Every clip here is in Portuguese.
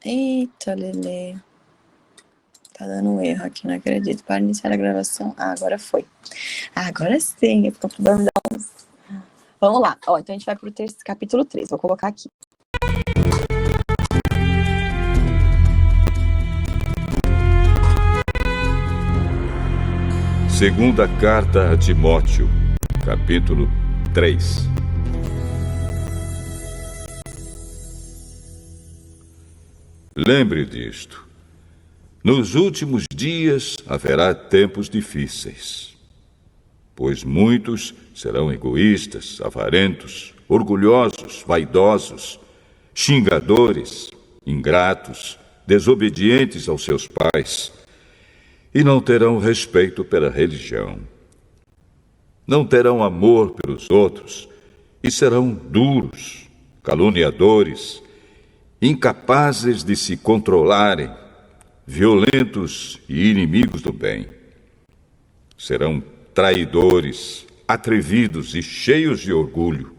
Eita, Lelê. Tá dando um erro aqui, não acredito. Para iniciar a gravação. Ah, agora foi. Agora sim, ficou podendo dar uns... Vamos lá. Ó, então a gente vai pro capítulo 3. Vou colocar aqui. Segunda carta a Timóteo, capítulo 3. Lembre disto. Nos últimos dias haverá tempos difíceis, pois muitos serão egoístas, avarentos, orgulhosos, vaidosos, xingadores, ingratos, desobedientes aos seus pais, e não terão respeito pela religião. Não terão amor pelos outros e serão duros, caluniadores, incapazes de se controlarem, violentos e inimigos do bem. Serão traidores, atrevidos e cheios de orgulho.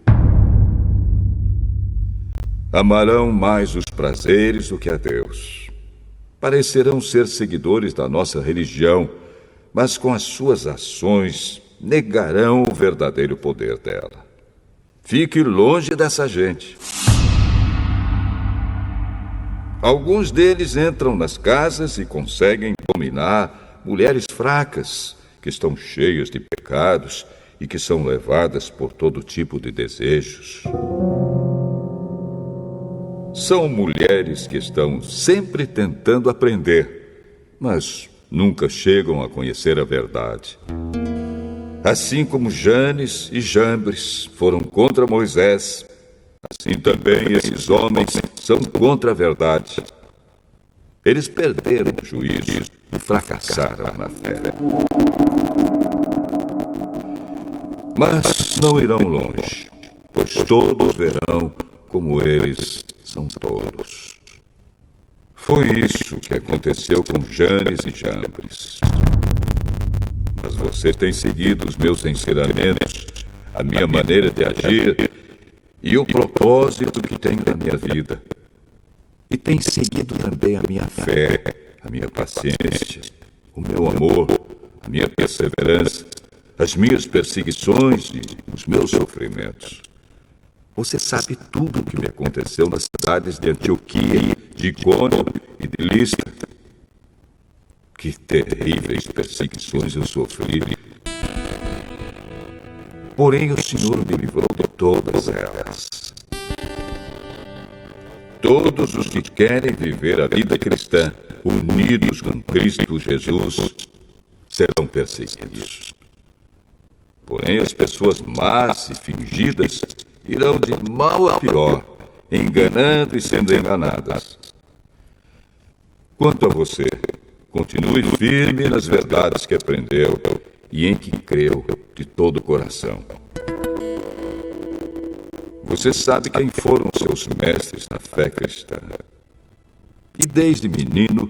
Amarão mais os prazeres do que a Deus. Parecerão ser seguidores da nossa religião, mas com as suas ações negarão o verdadeiro poder dela. Fique longe dessa gente. Alguns deles entram nas casas e conseguem dominar mulheres fracas, que estão cheias de pecados e que são levadas por todo tipo de desejos. São mulheres que estão sempre tentando aprender, mas nunca chegam a conhecer a verdade. Assim como Janes e Jambres foram contra Moisés, assim também esses homens são contra a verdade. Eles perderam o juízo e fracassaram na fé. Mas não irão longe, pois todos verão como eles são todos. Foi isso que aconteceu com Janes e Jambres. Mas você tem seguido os meus ensinamentos, a minha maneira de agir e o propósito que tenho na minha vida. E tem seguido também a minha fé, a minha paciência, o meu amor, a minha perseverança, as minhas perseguições e os meus sofrimentos. Você sabe tudo o que me aconteceu nas cidades de Antioquia, de Icônio e de Listra. Que terríveis perseguições eu sofri. Porém, o Senhor me livrou de todas elas. Todos os que querem viver a vida cristã, unidos com Cristo Jesus, serão perseguidos. Porém, as pessoas más e fingidas irão de mal a pior, enganando e sendo enganadas. Quanto a você, continue firme nas verdades que aprendeu e em que creu de todo o coração. Você sabe quem foram seus mestres na fé cristã. E desde menino,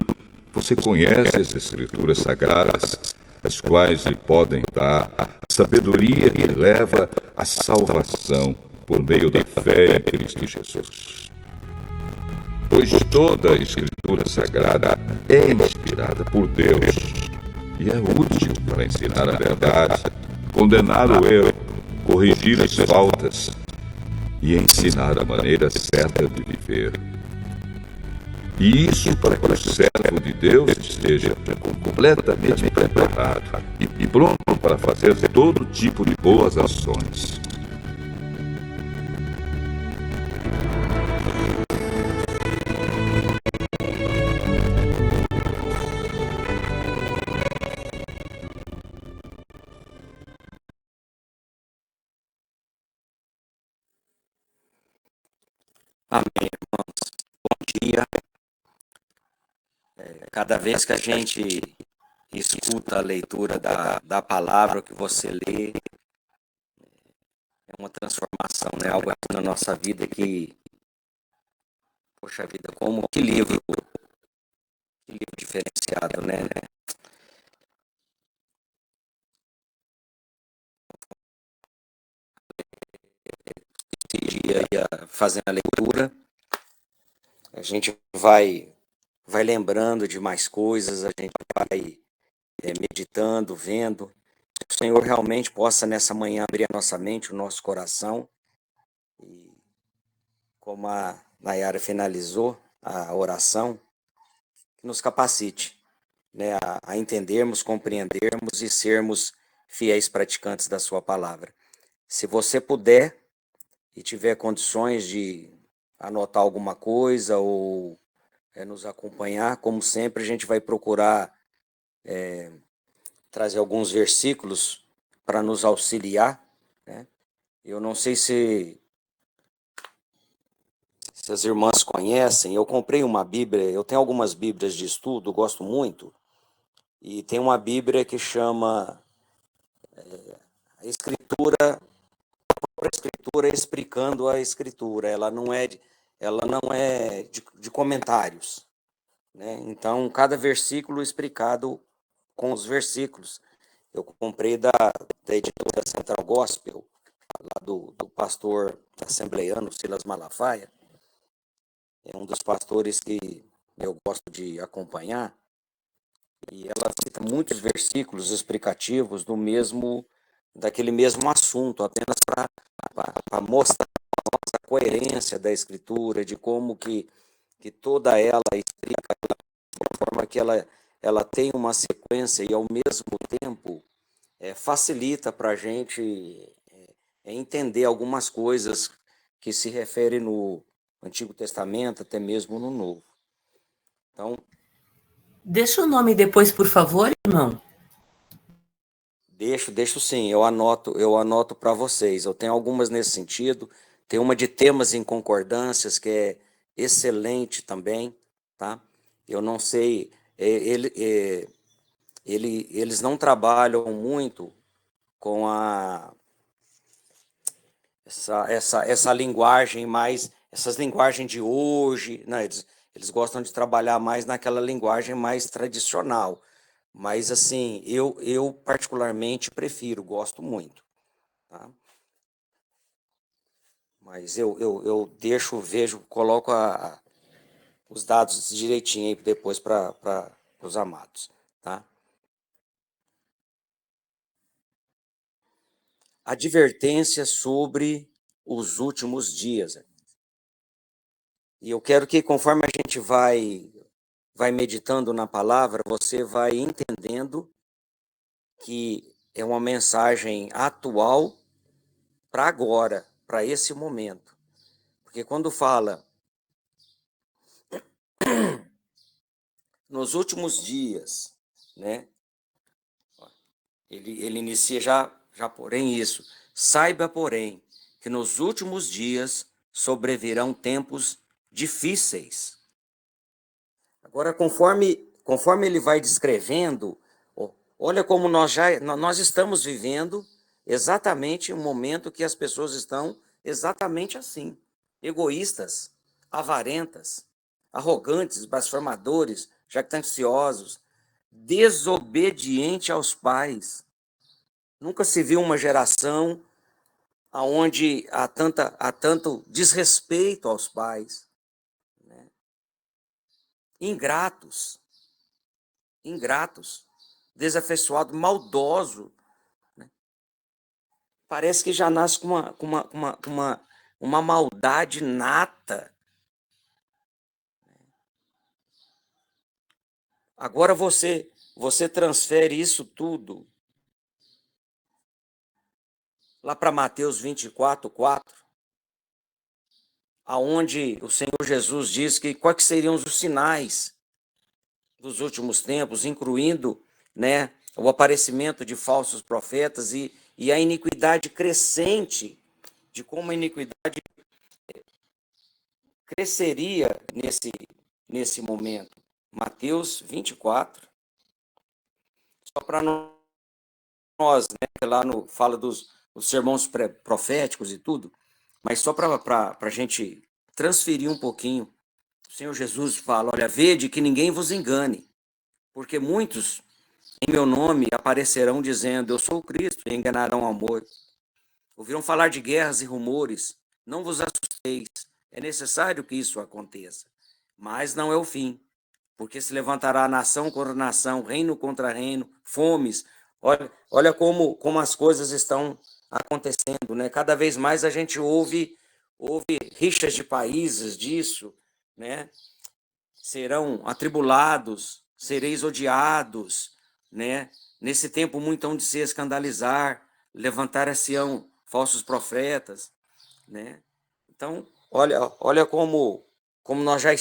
você conhece as Escrituras Sagradas, as quais lhe podem dar a sabedoria que leva à salvação por meio da fé em Cristo Jesus. Pois toda a Escritura Sagrada é inspirada por Deus e é útil para ensinar a verdade, condenar o erro, corrigir as faltas e ensinar a maneira certa de viver. E isso para que o servo de Deus esteja completamente preparado e pronto para fazer todo tipo de boas ações. Amém, irmãos. Bom dia. Cada vez que a gente escuta a leitura da palavra que você lê, é uma transformação, né? Algo na nossa vida que, poxa vida, que livro diferenciado, né? Esse dia ia fazendo a leitura a gente vai lembrando de mais coisas, a gente vai meditando, vendo. Que o Senhor realmente possa nessa manhã abrir a nossa mente, o nosso coração. E como a Nayara finalizou a oração, que nos capacite, né, a entendermos, compreendermos e sermos fiéis praticantes da sua palavra. Se você puder e tiver condições de anotar alguma coisa ou nos acompanhar, como sempre, a gente vai procurar trazer alguns versículos para nos auxiliar, né? Eu não sei se as irmãs conhecem, eu comprei uma Bíblia, eu tenho algumas Bíblias de estudo, gosto muito, e tem uma Bíblia que chama a Escritura, a Escritura explicando a Escritura, ela não é de comentários, né? Então, cada versículo explicado com os versículos. Eu comprei da editora Central Gospel, lá do pastor assembleiano Silas Malafaia. É um dos pastores que eu gosto de acompanhar. E ela cita muitos versículos explicativos daquele mesmo assunto, apenas para mostrar a coerência da Escritura, de como que toda ela explica de uma forma que ela tem uma sequência e, ao mesmo tempo, facilita para a gente entender algumas coisas que se referem no Antigo Testamento, até mesmo no Novo. Então, deixa o nome depois, por favor, irmão. deixo sim, eu anoto para vocês. Eu tenho algumas nesse sentido, tem uma de temas em concordâncias que é excelente também, tá? Eu não sei, eles não trabalham muito com essa linguagem mais, essas linguagens de hoje, né? Eles gostam de trabalhar mais naquela linguagem mais tradicional. Mas, assim, eu particularmente prefiro, gosto muito. Tá? Mas eu vejo, coloco os dados direitinho aí depois para os amados. Tá? Advertência sobre os últimos dias. E eu quero que, conforme a gente vai meditando na palavra, você vai entendendo que é uma mensagem atual para agora, para esse momento. Porque quando fala nos últimos dias, né? Ele inicia já porém isso. Saiba, porém, que nos últimos dias sobrevirão tempos difíceis. Agora, conforme ele vai descrevendo, olha como nós estamos vivendo exatamente um momento que as pessoas estão exatamente assim, egoístas, avarentas, arrogantes, blasfemadores, jactanciosos, desobediente aos pais. Nunca se viu uma geração onde há tanto desrespeito aos pais, né? Ingratos, desafeiçoado, maldoso, né? Parece que já nasce com uma maldade nata. Agora você transfere isso tudo lá para Mateus 24:4, aonde o Senhor Jesus diz que quais seriam os sinais dos últimos tempos, incluindo, né, o aparecimento de falsos profetas e a iniquidade crescente, de como a iniquidade cresceria nesse momento. Mateus 24, só para nós, né, lá fala dos sermões proféticos e tudo, mas só para a gente transferir um pouquinho. O Senhor Jesus fala: olha, vede que ninguém vos engane, porque muitos em meu nome aparecerão dizendo, eu sou o Cristo, e enganarão ao morto. Ouviram falar de guerras e rumores, não vos assusteis, é necessário que isso aconteça. mas não é o fim, porque se levantará nação contra nação, reino contra reino, fomes. Olha como as coisas estão acontecendo, né? Cada vez mais a gente ouve rixas de países disso, né? Serão atribulados, sereis odiados, né? Nesse tempo muito hão de se escandalizar, levantar-se-ão falsos profetas, né? Então, olha como nós já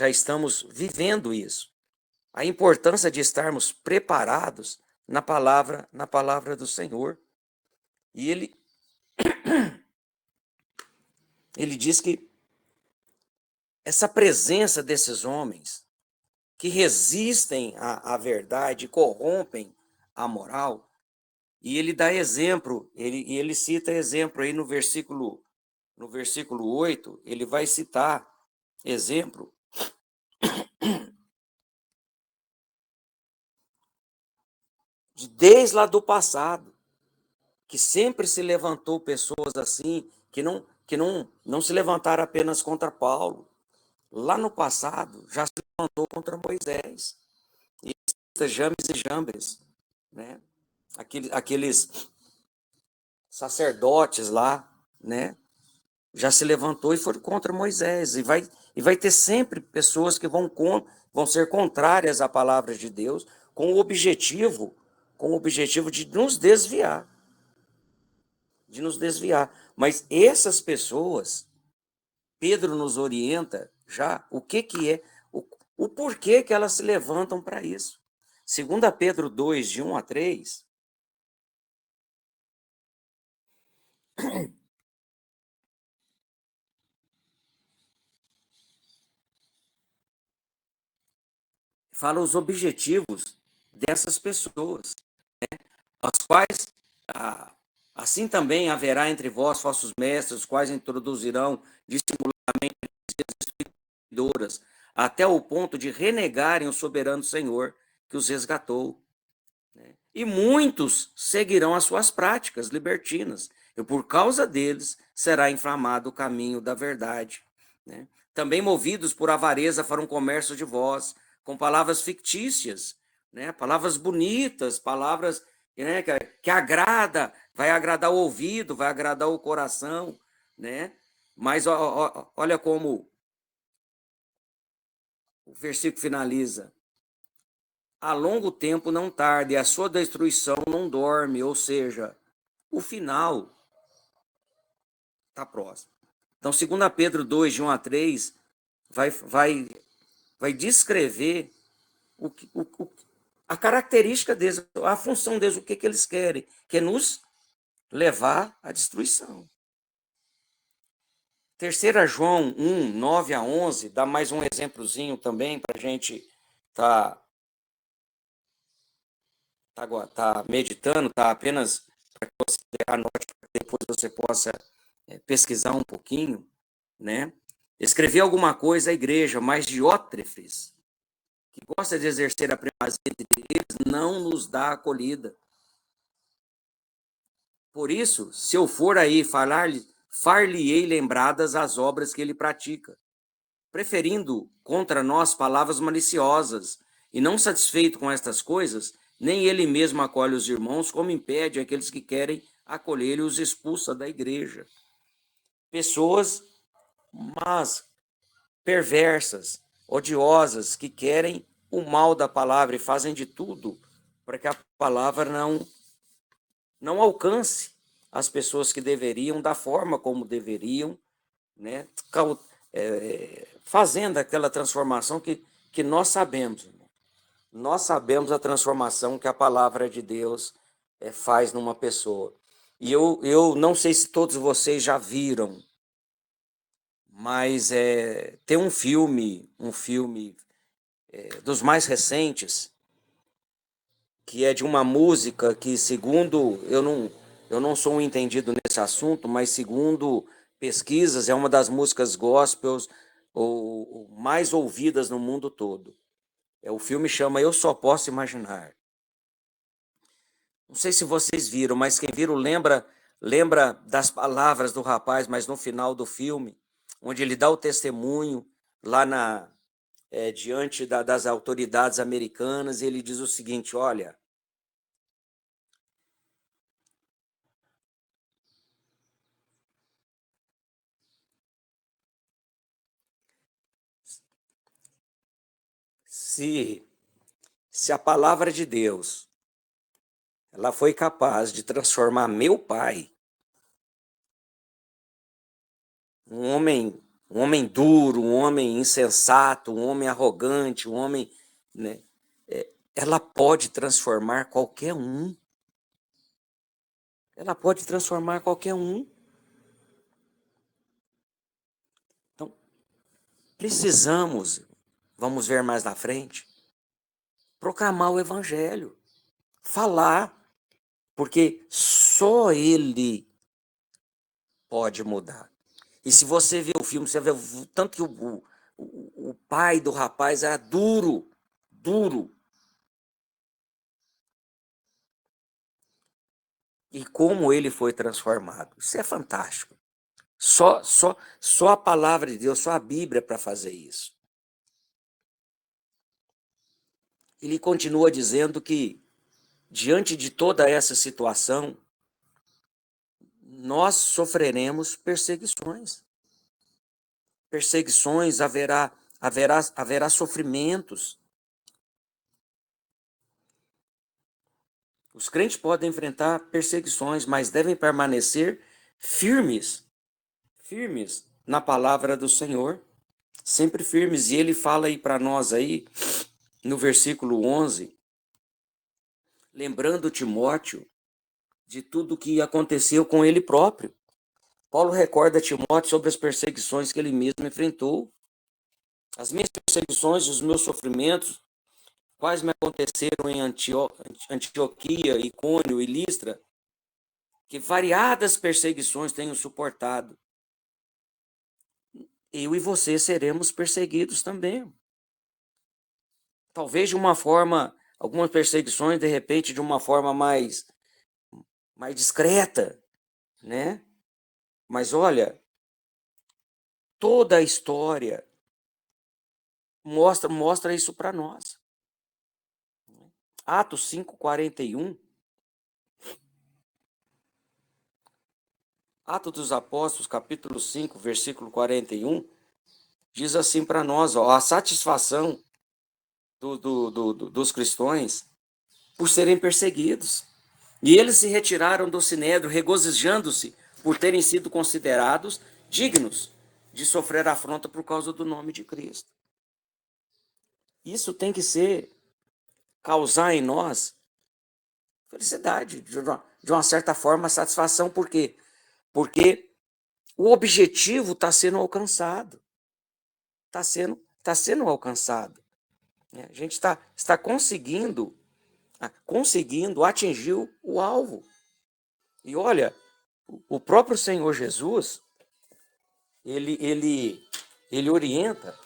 estamos vivendo isso. A importância de estarmos preparados na palavra do Senhor. E ele diz que essa presença desses homens que resistem à verdade, corrompem a moral, e ele dá exemplo, ele cita exemplo aí no versículo 8, ele vai citar exemplo desde lá do passado, que sempre se levantou pessoas assim, que não se levantaram apenas contra Paulo. Lá no passado, já se levantou contra Moisés. E James e Jambres, né? Aqueles sacerdotes lá, né? Já se levantou e foram contra Moisés. E vai ter sempre pessoas que vão ser contrárias à palavra de Deus, com o objetivo de nos desviar. Mas essas pessoas, Pedro nos orienta já o que é, o porquê que elas se levantam para isso. 2 Pedro 2, de 1 a 3, fala os objetivos dessas pessoas, as quais, assim também haverá entre vós falsos mestres, os quais introduzirão dissimuladamente doras, até o ponto de renegarem o soberano Senhor que os resgatou. E muitos seguirão as suas práticas libertinas, e por causa deles será inflamado o caminho da verdade. Né? Também movidos por avareza farão comércio de vós, com palavras fictícias, né? Palavras bonitas, palavras, né, que agrada, vai agradar o ouvido, vai agradar o coração, né? Mas olha como o versículo finaliza: a longo tempo não tarde, a sua destruição não dorme, ou seja, o final está próximo. Então, 2 Pedro 2, de 1 a 3, vai descrever a característica deles, a função deles, o que eles querem, que é nos levar à destruição. 3 João 1, 9 a 11, dá mais um exemplozinho também para a gente tá meditando, apenas para que você anote, para que depois você possa pesquisar um pouquinho, né? Escrever alguma coisa à igreja, mas Diótrefes, que gosta de exercer a primazia entre eles, não nos dá acolhida. Por isso, se eu for aí far-lhe-ei lembradas as obras que ele pratica, preferindo contra nós palavras maliciosas, e não satisfeito com estas coisas, nem ele mesmo acolhe os irmãos, como impede aqueles que querem acolher e os expulsa da igreja. Pessoas más, perversas, odiosas, que querem o mal da palavra e fazem de tudo para que a palavra não alcance as pessoas que deveriam, da forma como deveriam, né? Fazendo aquela transformação que nós sabemos. Nós sabemos a transformação que a palavra de Deus faz numa pessoa. E eu não sei se todos vocês já viram, mas tem um filme dos mais recentes, que é de uma música que, segundo, eu não sou um entendido nesse assunto, mas segundo pesquisas, é uma das músicas gospels ou mais ouvidas no mundo todo. O filme chama Eu Só Posso Imaginar. Não sei se vocês viram, mas quem viram lembra das palavras do rapaz, mas no final do filme, onde ele dá o testemunho lá diante das autoridades americanas, e ele diz o seguinte: olha, se a palavra de Deus ela foi capaz de transformar meu pai, um homem duro, um homem insensato, um homem arrogante, um homem, né, ela pode transformar qualquer um. Ela pode transformar qualquer um. Então, precisamos, vamos ver mais na frente, proclamar o evangelho, falar, porque só ele pode mudar. E se você ver o filme, você vê o tanto que o pai do rapaz era duro, duro. E como ele foi transformado. Isso é fantástico. Só a palavra de Deus, só a Bíblia para fazer isso. Ele continua dizendo que, diante de toda essa situação, nós sofreremos perseguições. Perseguições, haverá sofrimentos. Os crentes podem enfrentar perseguições, mas devem permanecer firmes na palavra do Senhor, sempre firmes. E ele fala aí para nós aí, no versículo 11, lembrando Timóteo de tudo que aconteceu com ele próprio. Paulo recorda a Timóteo sobre as perseguições que ele mesmo enfrentou. As minhas perseguições, os meus sofrimentos, quais me aconteceram em Antioquia, Icônio e Listra, que variadas perseguições tenho suportado. Eu e você seremos perseguidos também. Talvez de uma forma, algumas perseguições, de repente, de uma forma mais discreta, né? Mas olha, toda a história mostra isso para nós. Atos 5:41. Atos dos Apóstolos, capítulo 5, versículo 41, diz assim para nós, ó, a satisfação dos cristãos por serem perseguidos. E eles se retiraram do sinédrio, regozijando-se por terem sido considerados dignos de sofrer afronta por causa do nome de Cristo. Isso tem que causar em nós felicidade, de uma certa forma, satisfação. Por quê? Porque o objetivo está sendo alcançado. Está sendo alcançado. A gente está conseguindo atingir o alvo. E olha, o próprio Senhor Jesus, ele orienta.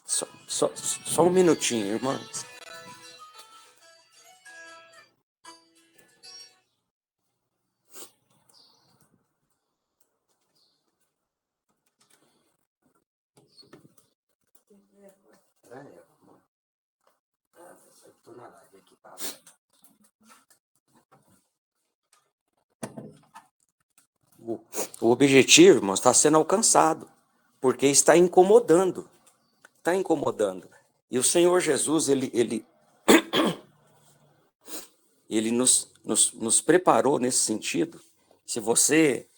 Só um minutinho, irmãos. O objetivo, irmãos, está sendo alcançado, porque está incomodando. Está incomodando. E o Senhor Jesus, ele nos preparou nesse sentido. Se você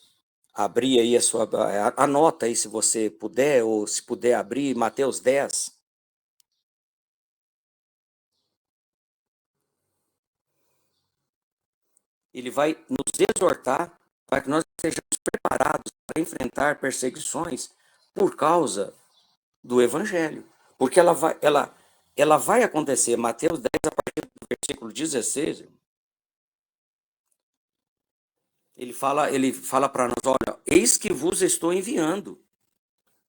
abrir aí anota aí se você puder, ou se puder abrir Mateus 10. Ele vai nos exortar para que nós sejamos preparados para enfrentar perseguições por causa do Evangelho. Porque ela vai acontecer. Mateus 10, a partir do versículo 16, ele fala para nós, olha, eis que vos estou enviando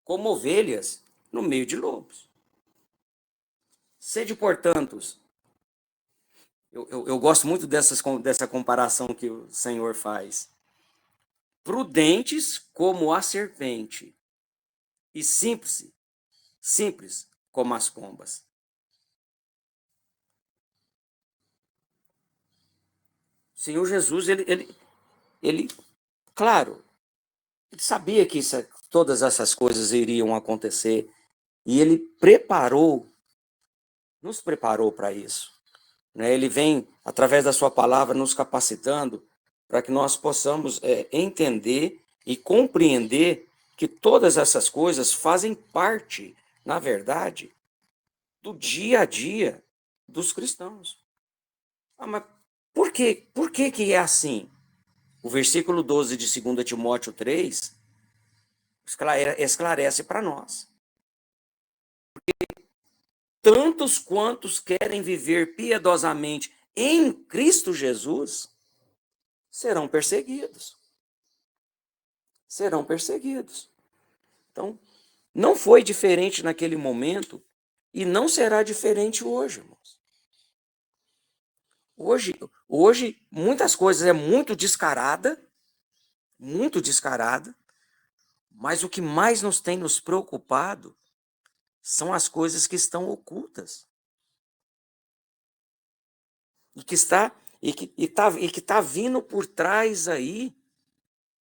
como ovelhas no meio de lobos. Sede, portanto, eu gosto muito dessa comparação que o Senhor faz. Prudentes como a serpente e simples como as pombas. O Senhor Jesus, ele claro, ele sabia que todas essas coisas iriam acontecer e ele nos preparou para isso. Né? Ele vem, através da sua palavra, nos capacitando para que nós possamos entender e compreender que todas essas coisas fazem parte, na verdade, do dia a dia dos cristãos. Mas por quê? Por que que é assim? O versículo 12 de 2 Timóteo 3 esclarece para nós. Tantos quantos querem viver piedosamente em Cristo Jesus serão perseguidos. Serão perseguidos. Então, não foi diferente naquele momento e não será diferente hoje, irmãos. Hoje muitas coisas é muito descarada, mas o que mais nos tem nos preocupado são as coisas que estão ocultas. E que está vindo por trás aí,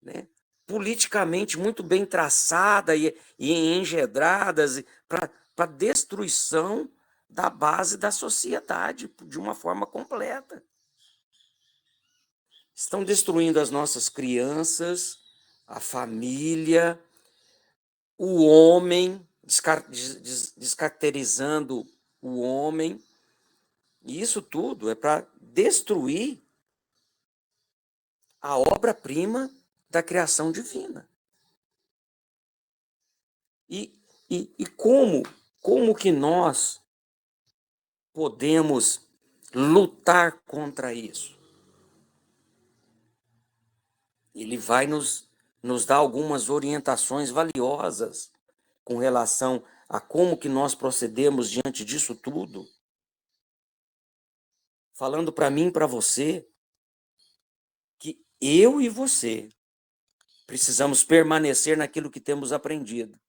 né, politicamente muito bem traçada e engendradas para destruição da base da sociedade de uma forma completa. Estão destruindo as nossas crianças, a família, o homem, descaracterizando o homem. E isso tudo é para destruir a obra-prima da criação divina. E como que nós podemos lutar contra isso? Ele vai nos dar algumas orientações valiosas com relação a como que nós procedemos diante disso tudo. Falando para mim e para você que eu e você precisamos permanecer naquilo que temos aprendido.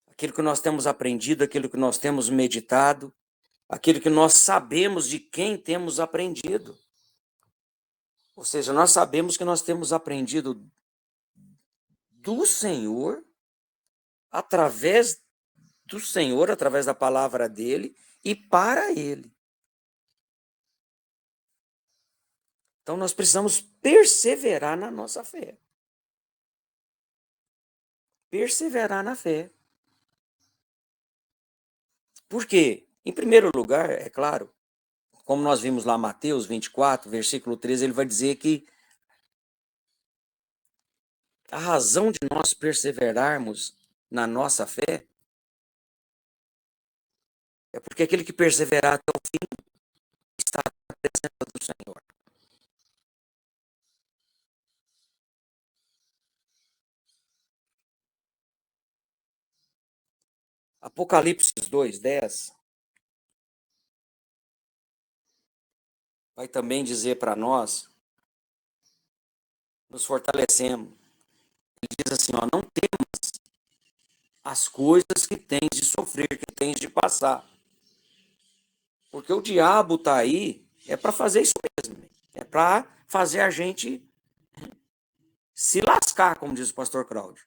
Aquilo que nós temos aprendido, aquilo que nós temos meditado, aquilo que nós sabemos de quem temos aprendido. Ou seja, nós sabemos que nós temos aprendido do Senhor, através da palavra dele e para ele. Então nós precisamos perseverar na nossa fé. Perseverar na fé. Por quê? Em primeiro lugar, é claro, como nós vimos lá Mateus 24, versículo 13, ele vai dizer que a razão de nós perseverarmos na nossa fé é porque aquele que perseverar até o fim está na presença do Senhor. Apocalipse 2:10 vai também dizer para nós, nos fortalecemos. Ele diz assim, não temas as coisas que tens de sofrer, que tens de passar. Porque o diabo está aí, é para fazer isso mesmo. É para fazer a gente se lascar, como diz o pastor Cláudio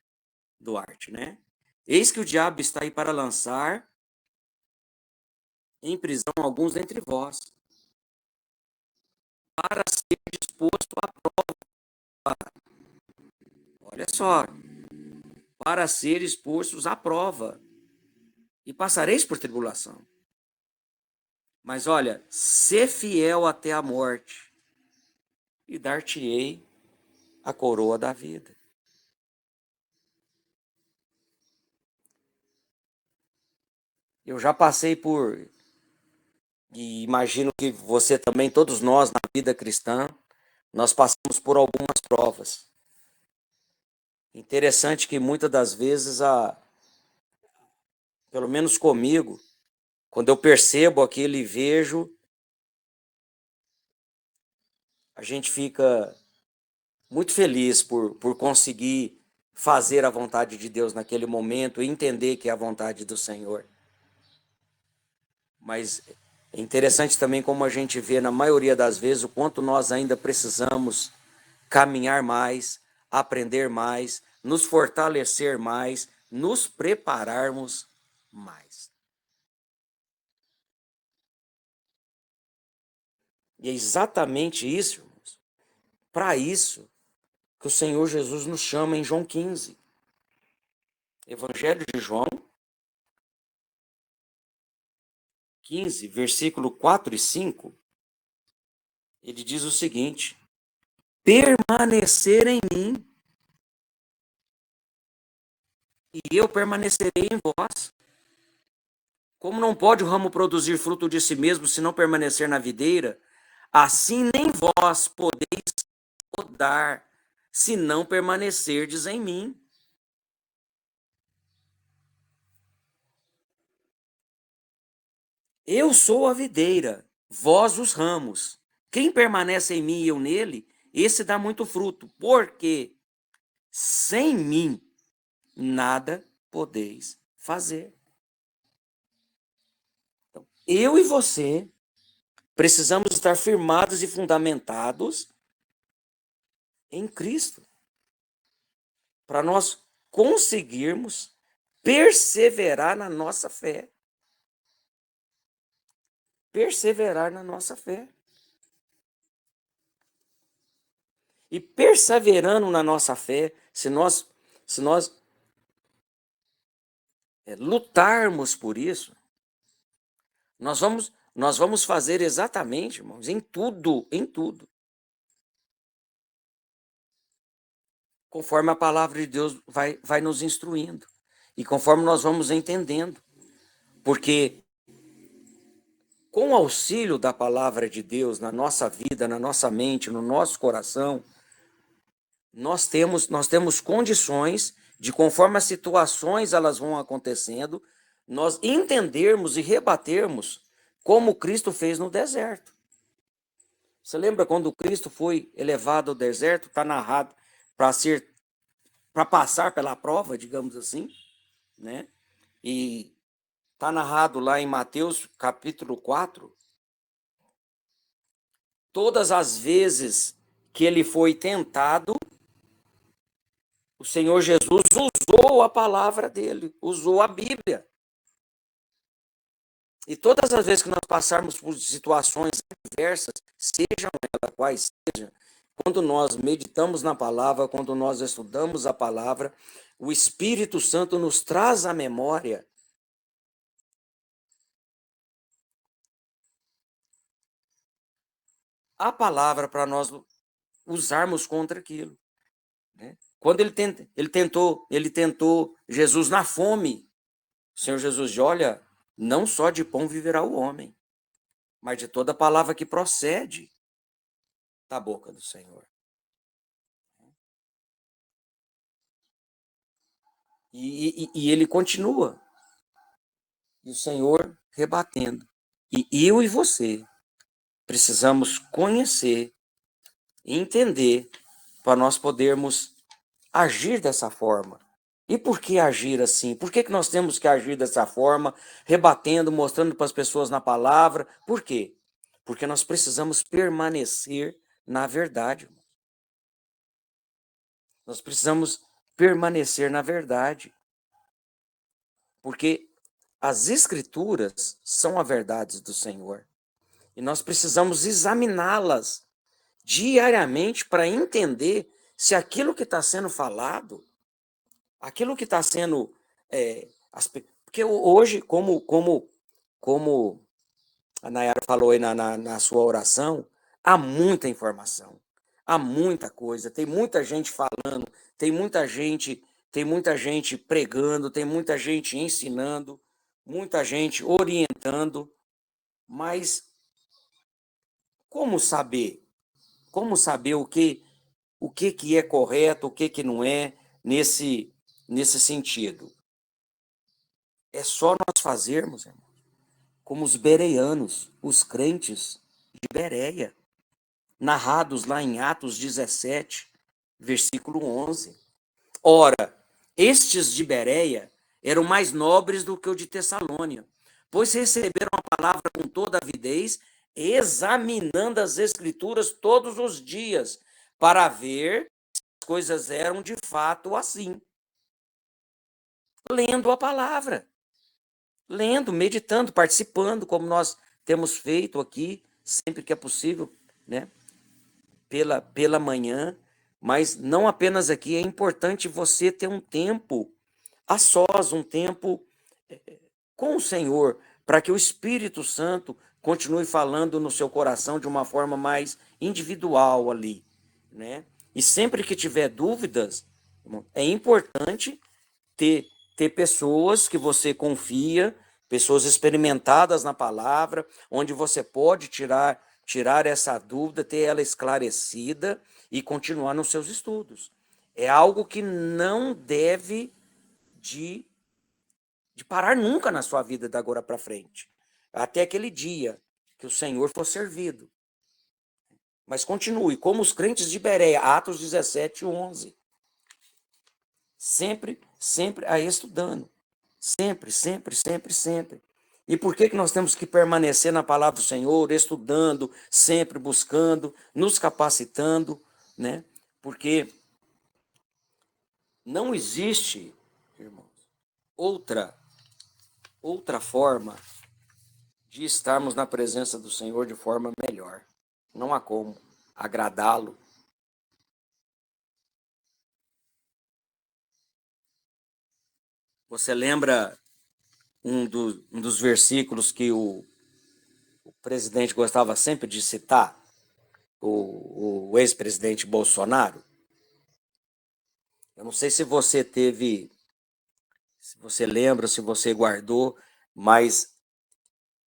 Duarte, né? Eis que o diabo está aí para lançar em prisão alguns dentre vós, para ser exposto à prova. Olha só, para ser expostos à prova. E passareis por tribulação. Mas olha, sê fiel até a morte, e dar-te-ei a coroa da vida. Eu já passei por, e imagino que você também, todos nós na vida cristã, nós passamos por algumas provas. Interessante que muitas das vezes, pelo menos comigo, quando eu percebo aquilo e vejo, a gente fica muito feliz por conseguir fazer a vontade de Deus naquele momento e entender que é a vontade do Senhor. Mas é interessante também como a gente vê na maioria das vezes o quanto nós ainda precisamos caminhar mais, aprender mais, nos fortalecer mais, nos prepararmos mais. E é exatamente isso, irmãos. Para isso que o Senhor Jesus nos chama em João 15. Evangelho de João 15, versículo 4 e 5, ele diz o seguinte: permanecer em mim, e eu permanecerei em vós. Como não pode o ramo produzir fruto de si mesmo se não permanecer na videira, assim nem vós podeis podar se não permanecerdes em mim. Eu sou a videira, vós os ramos. Quem permanece em mim e eu nele, esse dá muito fruto, porque sem mim nada podeis fazer. Então, eu e você precisamos estar firmados e fundamentados em Cristo, para nós conseguirmos perseverar na nossa fé. Perseverar na nossa fé. E perseverando na nossa fé, se nós lutarmos por isso, nós vamos fazer exatamente, irmãos, em tudo, conforme a palavra de Deus vai nos instruindo e conforme nós vamos entendendo. Porque com o auxílio da palavra de Deus na nossa vida, na nossa mente, no nosso coração, nós temos condições de, conforme as situações elas vão acontecendo, nós entendermos e rebatermos como Cristo fez no deserto. Você lembra quando Cristo foi elevado ao deserto? Está narrado para passar pela prova, digamos assim, né? E está narrado lá em Mateus capítulo 4. Todas as vezes que ele foi tentado, o Senhor Jesus usou a palavra dele, usou a Bíblia. E todas as vezes que nós passarmos por situações adversas, sejam elas quais sejam, quando nós meditamos na palavra, quando nós estudamos a palavra, o Espírito Santo nos traz à memória a palavra para nós usarmos contra aquilo, né? Quando ele tentou Jesus na fome, o Senhor Jesus diz: olha, não só de pão viverá o homem, mas de toda palavra que procede da boca do Senhor. E ele continua. E o Senhor rebatendo. E eu e você precisamos conhecer e entender para nós podermos agir dessa forma. E por que agir assim? Por que nós temos que agir dessa forma, rebatendo, mostrando para as pessoas na palavra? Por quê? Porque nós precisamos permanecer na verdade. Nós precisamos permanecer na verdade. Porque as Escrituras são a verdade do Senhor. E nós precisamos examiná-las diariamente para entender se aquilo que está sendo falado, aquilo que está sendo... porque hoje, como a Nayara falou aí na sua oração, há muita informação, há muita coisa, tem muita gente falando, tem muita gente pregando, tem muita gente ensinando, muita gente orientando, mas como saber? Como saber o que é correto, o que não é nesse sentido? É só nós fazermos, irmão, como os bereanos, os crentes de Bereia, narrados lá em Atos 17, versículo 11. Ora, estes de Bereia eram mais nobres do que o de Tessalônia, pois receberam a palavra com toda avidez, examinando as Escrituras todos os dias, para ver se as coisas eram de fato assim. Lendo a palavra, lendo, meditando, participando, como nós temos feito aqui, sempre que é possível, né? Pela manhã, mas não apenas aqui, é importante você ter um tempo a sós, um tempo com o Senhor, para que o Espírito Santo continue falando no seu coração de uma forma mais individual ali, né? E sempre que tiver dúvidas, é importante ter pessoas que você confia, pessoas experimentadas na palavra, onde você pode tirar essa dúvida, ter ela esclarecida e continuar nos seus estudos. É algo que não deve de parar nunca na sua vida da agora para frente, até aquele dia que o Senhor for servido. Mas continue, como os crentes de Bereia, Atos 17, 11. Sempre aí estudando. Sempre. E por que nós temos que permanecer na palavra do Senhor, estudando, sempre buscando, nos capacitando, né? Porque não existe, irmãos, outra forma de estarmos na presença do Senhor de forma melhor. Não há como agradá-lo. Você lembra um dos versículos que o presidente gostava sempre de citar? O ex-presidente Bolsonaro? Eu não sei se você se você lembra, se você guardou, mas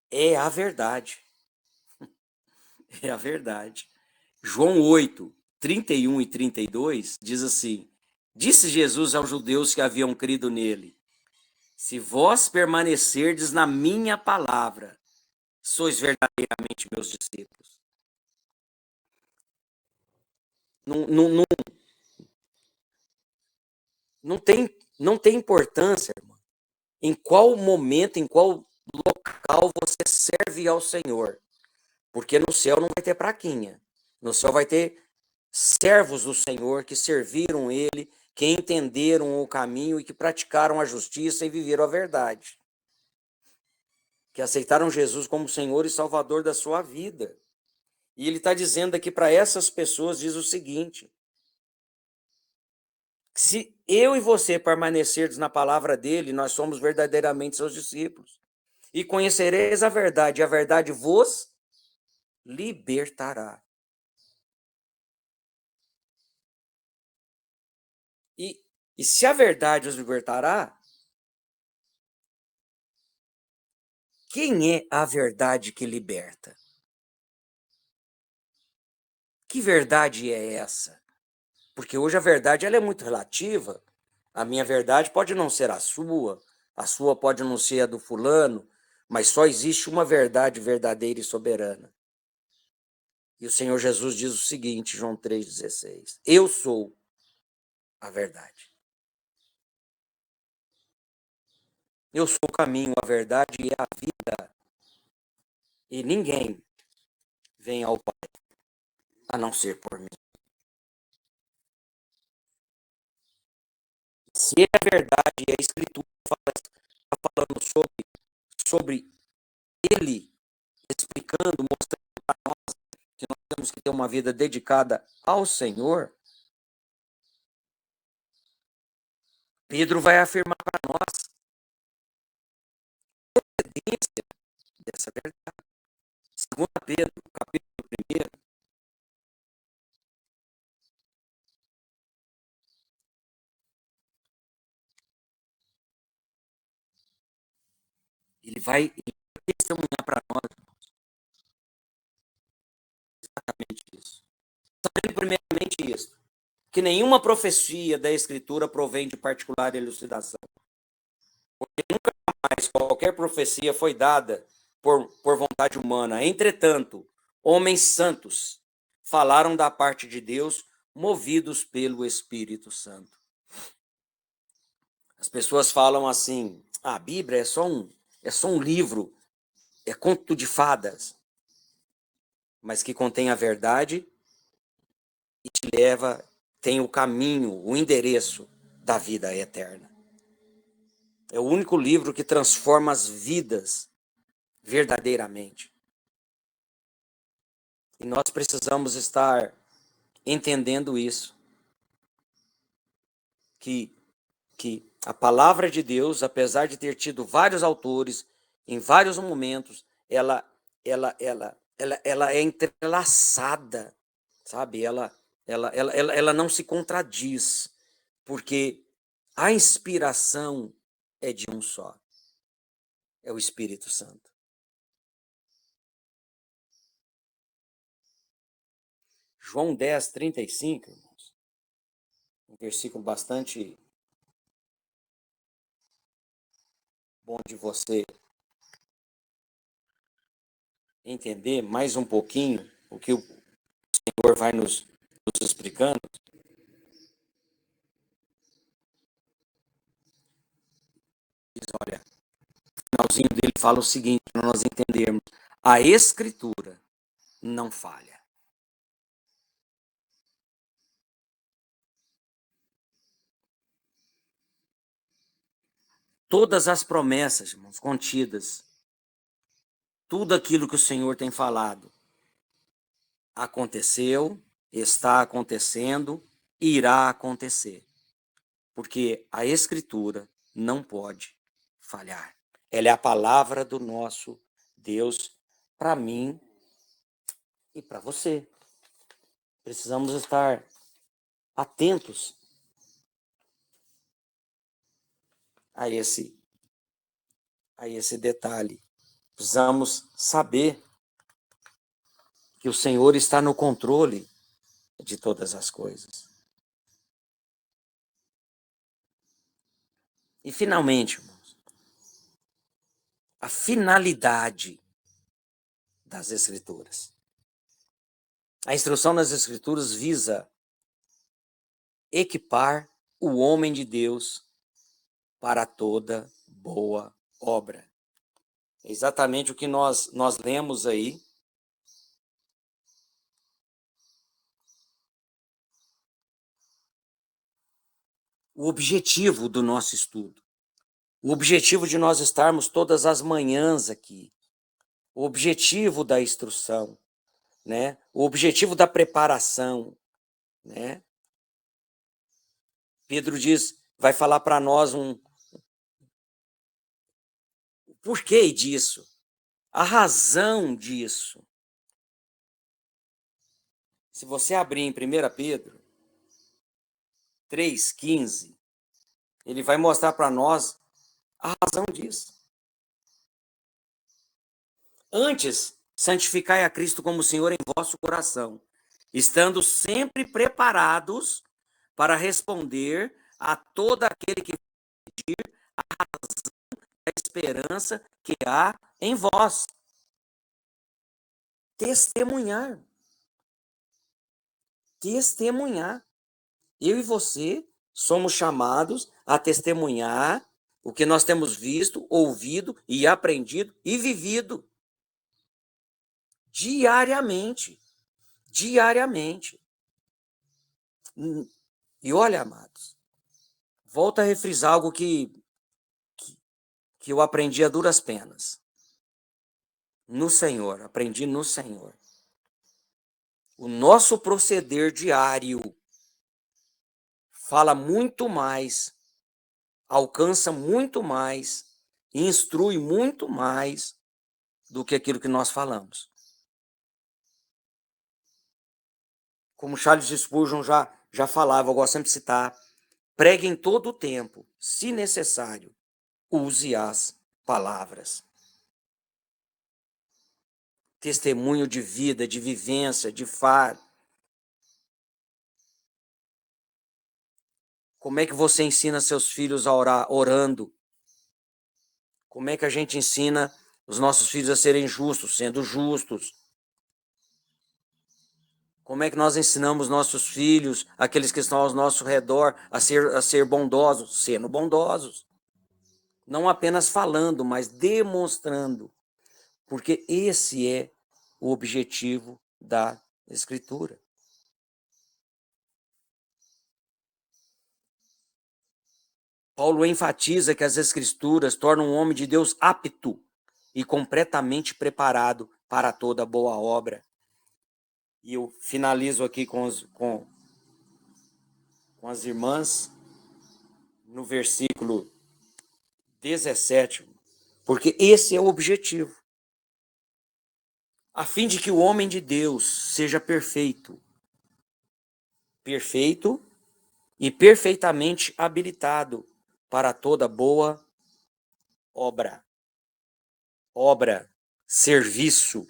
é a verdade. É a verdade. João 8, 31 e 32 diz assim: disse Jesus aos judeus que haviam crido nele: se vós permanecerdes na minha palavra, sois verdadeiramente meus discípulos. Não tem importância, irmão, em qual momento, em qual local você serve ao Senhor. Porque no céu não vai ter praquinha. No céu vai ter servos do Senhor que serviram ele, que entenderam o caminho e que praticaram a justiça e viveram a verdade. Que aceitaram Jesus como Senhor e Salvador da sua vida. E ele está dizendo aqui para essas pessoas, diz o seguinte: se eu e você permanecermos na palavra dele, nós somos verdadeiramente seus discípulos. E conhecereis a verdade, e a verdade vos libertará. E se a verdade os libertará, quem é a verdade que liberta? Que verdade é essa? Porque hoje a verdade ela é muito relativa. A minha verdade pode não ser a sua pode não ser a do fulano, mas só existe uma verdade verdadeira e soberana. E o Senhor Jesus diz o seguinte, João 3,16: eu sou a verdade. Eu sou o caminho, a verdade e a vida. E ninguém vem ao Pai a não ser por mim. Se é verdade, a Escritura está falando sobre ele, explicando, mostrando para nós que nós temos que ter uma vida dedicada ao Senhor, Pedro vai afirmar para nós a procedência dessa verdade. 2 Pedro, capítulo 1, ele vai testemunhar para nós exatamente isso. Sabendo primeiramente isso, que nenhuma profecia da Escritura provém de particular elucidação. Porque nunca mais qualquer profecia foi dada por vontade humana. Entretanto, homens santos falaram da parte de Deus movidos pelo Espírito Santo. As pessoas falam assim: a Bíblia é só um livro, é conto de fadas, mas que contém a verdade e te leva, tem o caminho, o endereço da vida eterna. É o único livro que transforma as vidas verdadeiramente. E nós precisamos estar entendendo isso. Que a palavra de Deus, apesar de ter tido vários autores, em vários momentos, ela é entrelaçada, sabe? Ela não se contradiz, porque a inspiração é de um só, é o Espírito Santo. João 10:35, irmãos, um versículo bastante bom de você entender mais um pouquinho o que o Senhor vai nos explicando. Diz, olha, no finalzinho dele fala o seguinte, para nós entendermos: a Escritura não falha. Todas as promessas, irmãos, contidas, tudo aquilo que o Senhor tem falado, aconteceu, está acontecendo, irá acontecer. Porque a Escritura não pode falhar. Ela é a palavra do nosso Deus para mim e para você. Precisamos estar atentos a esse detalhe. Precisamos saber que o Senhor está no controle de todas as coisas. E finalmente, irmãos, a finalidade das Escrituras. A instrução nas Escrituras visa equipar o homem de Deus para toda boa obra. É exatamente o que nós lemos aí. O objetivo do nosso estudo, o objetivo de nós estarmos todas as manhãs aqui, o objetivo da instrução, né? O objetivo da preparação, né? Pedro diz, vai falar para nós o porquê disso, a razão disso. Se você abrir em 1 Pedro 3,15, ele vai mostrar para nós a razão disso. Antes, santificai a Cristo como Senhor em vosso coração, estando sempre preparados para responder a todo aquele que pedir a razão da esperança que há em vós. Testemunhar. Testemunhar. Eu e você somos chamados a testemunhar o que nós temos visto, ouvido e aprendido e vivido. Diariamente. Diariamente. E olha, amados, volto a refrisar algo que eu aprendi a duras penas. No Senhor, aprendi no Senhor. O nosso proceder diário fala muito mais, alcança muito mais, instrui muito mais do que aquilo que nós falamos. Como Charles Spurgeon já falava, eu gosto sempre de citar, pregue em todo o tempo, se necessário, use as palavras. Testemunho de vida, de vivência, de faro. Como é que você ensina seus filhos a orar orando? Como é que a gente ensina os nossos filhos a serem justos, sendo justos? Como é que nós ensinamos nossos filhos, aqueles que estão ao nosso redor, a ser bondosos? Sendo bondosos. Não apenas falando, mas demonstrando. Porque esse é o objetivo da Escritura. Paulo enfatiza que as Escrituras tornam o homem de Deus apto e completamente preparado para toda boa obra. E eu finalizo aqui com as irmãs no versículo 17, porque esse é o objetivo. A fim de que o homem de Deus seja perfeito e perfeitamente habilitado para toda boa obra. Obra, serviço.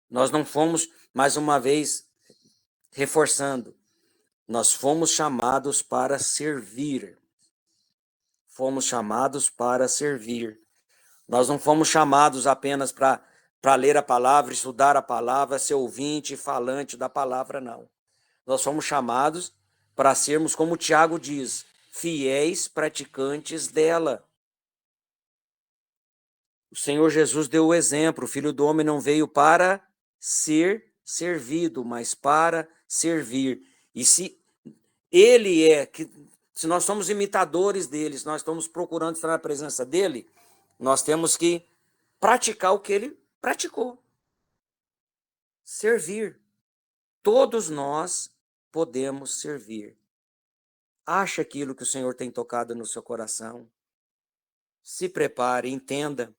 Nós não fomos, mais uma vez, reforçando, nós fomos chamados para servir. Fomos chamados para servir. Nós não fomos chamados apenas para ler a palavra, estudar a palavra, ser ouvinte e falante da palavra, não. Nós fomos chamados para sermos, como Tiago diz, fiéis praticantes dela. O Senhor Jesus deu o exemplo, o Filho do Homem não veio para ser servido, mas para servir. E se nós somos imitadores dele, se nós estamos procurando estar na presença dele, nós temos que praticar o que ele praticou. Servir. Todos nós podemos servir. Ache aquilo que o Senhor tem tocado no seu coração. Se prepare, entenda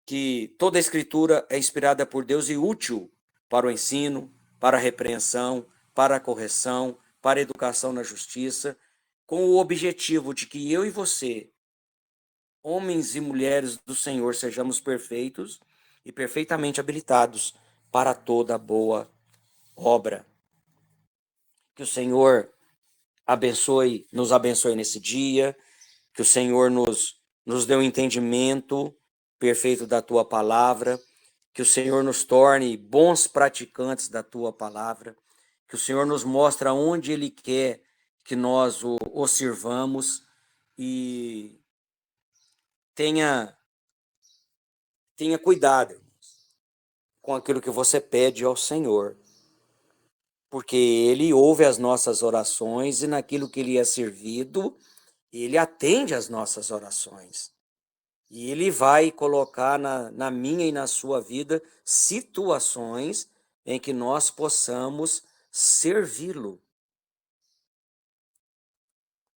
que toda a Escritura é inspirada por Deus e útil para o ensino, para a repreensão, para a correção, para a educação na justiça, com o objetivo de que eu e você, homens e mulheres do Senhor, sejamos perfeitos e perfeitamente habilitados para toda boa obra. Que o Senhor nos abençoe nesse dia, que o Senhor nos dê um entendimento perfeito da tua palavra, que o Senhor nos torne bons praticantes da tua palavra, que o Senhor nos mostre onde Ele quer que nós o sirvamos e tenha cuidado, irmãos, com aquilo que você pede ao Senhor, porque Ele ouve as nossas orações e naquilo que Ele é servido, Ele atende às nossas orações. E Ele vai colocar na minha e na sua vida situações em que nós possamos servi-lo.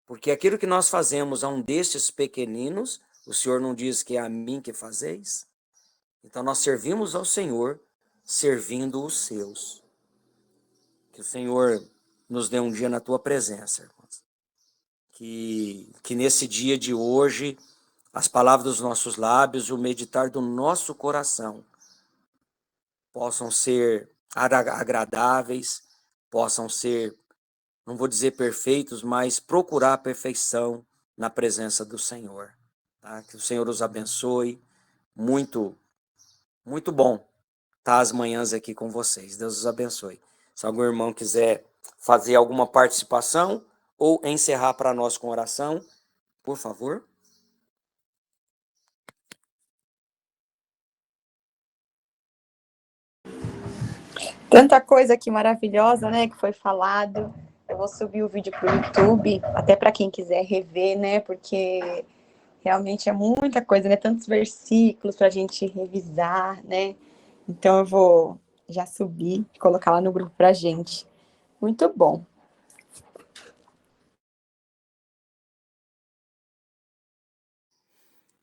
Porque aquilo que nós fazemos a um destes pequeninos, o Senhor não diz que é a mim que fazeis? Então nós servimos ao Senhor, servindo os seus. Que o Senhor nos dê um dia na tua presença, irmãos. Que nesse dia de hoje, as palavras dos nossos lábios, o meditar do nosso coração possam ser agradáveis, possam ser, não vou dizer perfeitos, mas procurar a perfeição na presença do Senhor. Tá? Que o Senhor os abençoe. Muito, muito bom estar às manhãs aqui com vocês. Deus os abençoe. Se algum irmão quiser fazer alguma participação ou encerrar para nós com oração, por favor. Tanta coisa aqui maravilhosa, né, que foi falado. Eu vou subir o vídeo para o YouTube, até para quem quiser rever, né, porque realmente é muita coisa, né, tantos versículos para a gente revisar, né. Então eu vou já subir e colocar lá no grupo para a gente. Muito bom.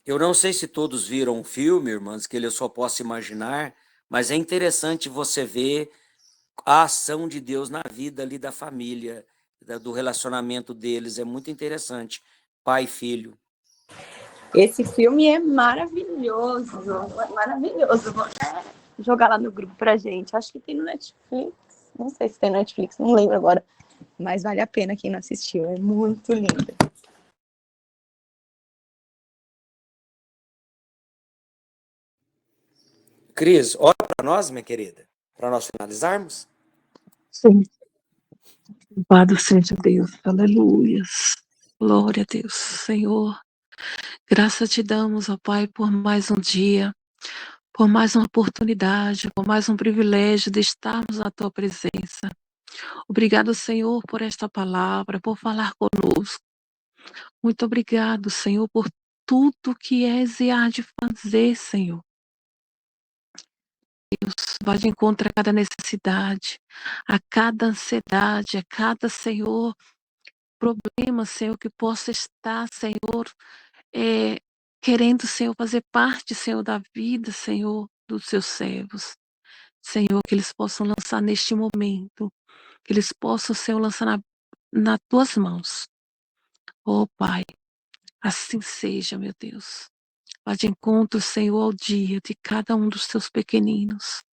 Eu não sei se todos viram o filme, irmãs, que eu só posso imaginar, mas é interessante você ver a ação de Deus na vida ali da família, do relacionamento deles. É muito interessante. Pai e filho. Esse filme é maravilhoso, maravilhoso. Vou até jogar lá no grupo pra gente. Acho que tem no Netflix. Não sei se tem no Netflix, não lembro agora. Mas vale a pena quem não assistiu. É muito lindo. Cris, ora para nós, minha querida. para nós finalizarmos? Sim. Louvado seja Deus. Aleluias. Glória a Deus. Senhor, graças te damos, ó Pai, por mais um dia, por mais uma oportunidade, por mais um privilégio de estarmos na tua presença. Obrigado, Senhor, por esta palavra, por falar conosco. Muito obrigado, Senhor, por tudo que és e há de fazer, Senhor. Deus, vai de encontro a cada necessidade, a cada ansiedade, a cada, Senhor, problema, Senhor, que possa estar, Senhor, querendo, Senhor, fazer parte, Senhor, da vida, Senhor, dos seus servos. Senhor, que eles possam lançar neste momento, que eles possam, Senhor, lançar nas tuas mãos. Oh, Pai, assim seja, meu Deus. Vá de encontro, Senhor, ao dia de cada um dos teus pequeninos.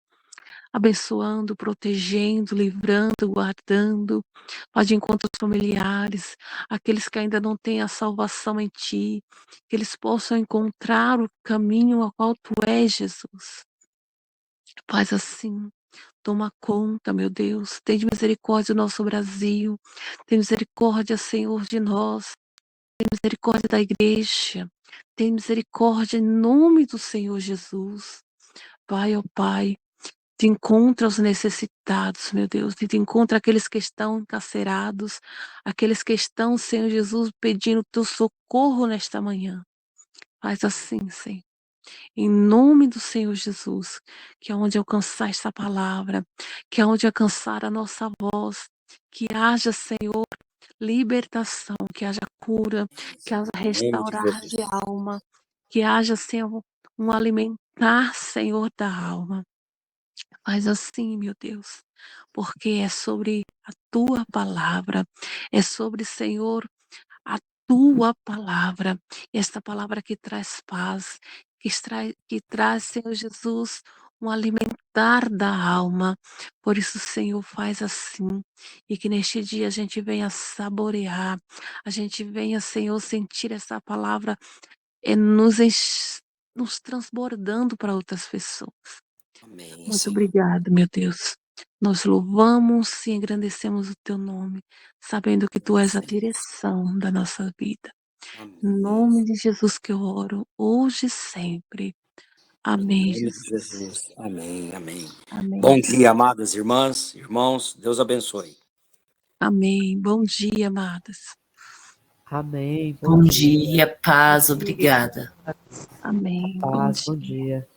Abençoando, protegendo, livrando, guardando. Vá de encontro aos familiares, aqueles que ainda não têm a salvação em Ti, que eles possam encontrar o caminho ao qual Tu és, Jesus. Faz assim, toma conta, meu Deus. Tem misericórdia do nosso Brasil. Tem misericórdia, Senhor, de nós. Tem misericórdia da igreja. Tem misericórdia em nome do Senhor Jesus. Pai, ó Pai, te encontra os necessitados, meu Deus. Te encontra aqueles que estão encarcerados, aqueles que estão, Senhor Jesus, pedindo teu socorro nesta manhã. Faz assim, Senhor. Em nome do Senhor Jesus, que aonde alcançar esta palavra, que aonde alcançar a nossa voz, que haja, Senhor, libertação, que haja cura, que haja restaurar de alma, que haja, Senhor, um alimentar, Senhor, da alma. Faz assim, meu Deus, porque é sobre a tua palavra, é sobre, Senhor, a tua palavra, esta palavra que traz paz, que traz, Senhor Jesus, um alimentar da alma. Por isso, Senhor, faz assim, e que neste dia a gente venha saborear, a gente venha, Senhor, sentir essa palavra nos transbordando para outras pessoas. Amém, Muito Senhor. obrigado, meu Deus. Nós louvamos e engrandecemos o teu nome, sabendo que tu és a direção da nossa vida. Amém. Em nome de Jesus que eu oro, hoje e sempre. Amém, Em nome de Jesus. Jesus. Amém, amém. Amém. Bom dia, amadas irmãs, irmãos. Deus abençoe. Amém. Bom dia, amadas. Amém. Bom dia, paz, obrigada. Amém. Bom Paz, dia. bom dia.